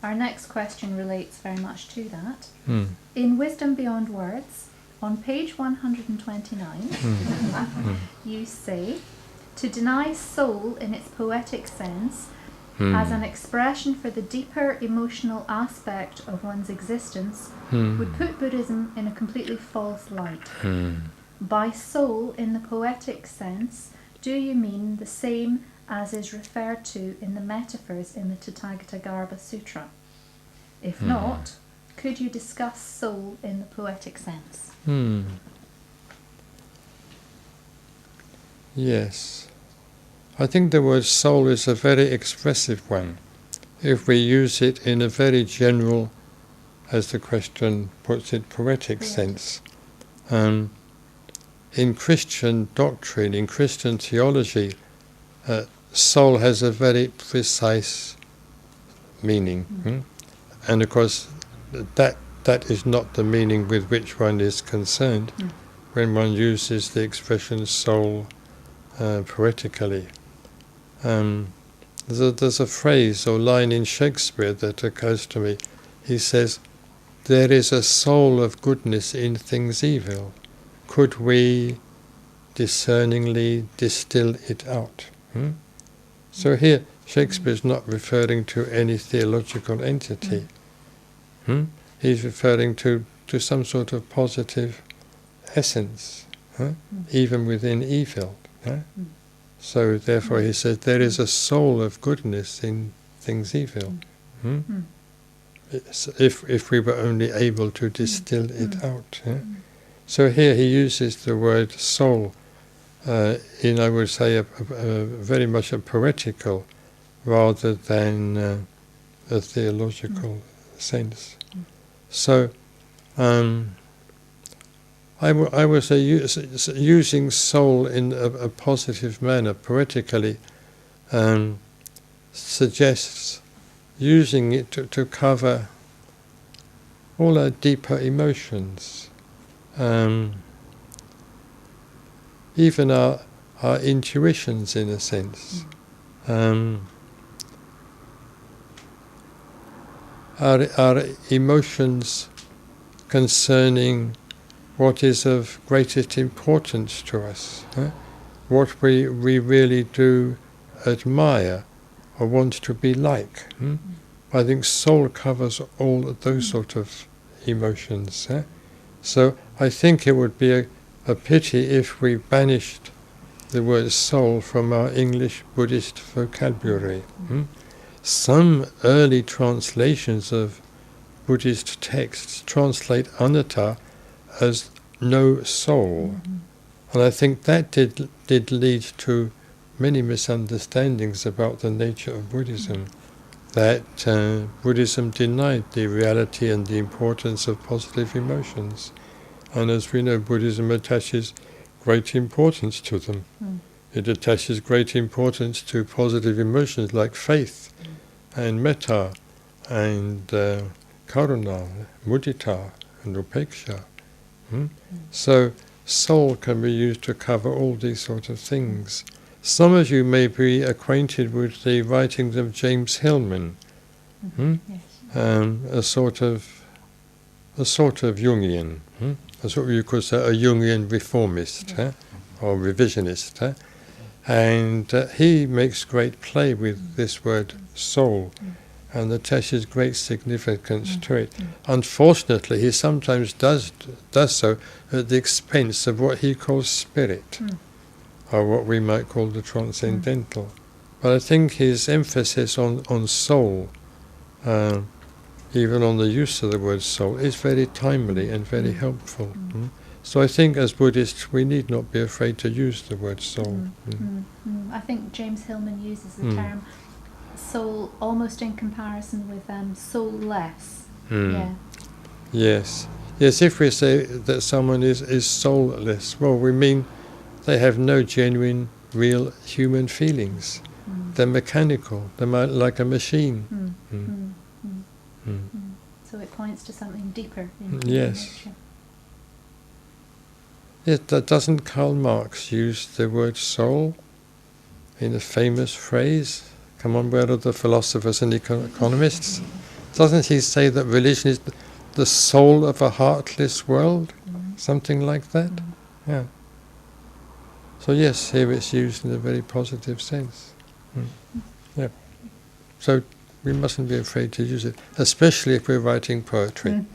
Our next question relates very much to that. Mm. In Wisdom Beyond Words, on page 129, you say, to deny soul in its poetic sense as an expression for the deeper emotional aspect of one's existence would put Buddhism in a completely false light. By soul in the poetic sense, do you mean the same as is referred to in the metaphors in the Tathagata Sutra? If not, could you discuss soul in the poetic sense? Yes. I think the word soul is a very expressive one, if we use it in a very general, as the question puts it, poetic sense. In Christian doctrine, in Christian theology, soul has a very precise meaning. And of course, that is not the meaning with which one is concerned when one uses the expression soul poetically. There's a phrase or line in Shakespeare that occurs to me. He says, "There is a soul of goodness in things evil. Could we discerningly distill it out?" So here, Shakespeare's not referring to any theological entity. He's referring to some sort of positive essence, even within evil. So therefore he says, there is a soul of goodness in things evil. If we were only able to distill it out. So here he uses the word soul in, I would say, a very much a poetical rather than a theological sense. So I would say using soul in a positive manner, poetically, suggests using it to cover all our deeper emotions, even our intuitions, in a sense. Our emotions concerning what is of greatest importance to us, what we really do admire or want to be like. I think soul covers all of those sort of emotions. So I think it would be a pity if we banished the word soul from our English Buddhist vocabulary. Some early translations of Buddhist texts translate anatta as no soul. And I think that did lead to many misunderstandings about the nature of Buddhism, that Buddhism denied the reality and the importance of positive emotions. And as we know, Buddhism attaches great importance to them. It attaches great importance to positive emotions like faith and metta and karuna, mudita and upeksha. So soul can be used to cover all these sort of things. Some of you may be acquainted with the writings of James Hillman, a sort of Jungian, a sort of, you could say, a Jungian reformist or revisionist, and he makes great play with this word soul and attaches great significance to it. Unfortunately, he sometimes does so at the expense of what he calls spirit, or what we might call the transcendental. But I think his emphasis on soul, even on the use of the word soul, is very timely and very helpful. So I think as Buddhists we need not be afraid to use the word soul. I think James Hillman uses the term soul almost in comparison with soulless. Yes, if we say that someone is soulless, well, we mean they have no genuine, real human feelings. They're mechanical, they're like a machine. So it points to something deeper in Yes. nature. Yes, doesn't Karl Marx use the word soul in a famous phrase? Come on, where are the philosophers and economists? Doesn't he say that religion is the soul of a heartless world? Something like that? Yeah. So yes, here it's used in a very positive sense. Yeah. So we mustn't be afraid to use it, especially if we're writing poetry.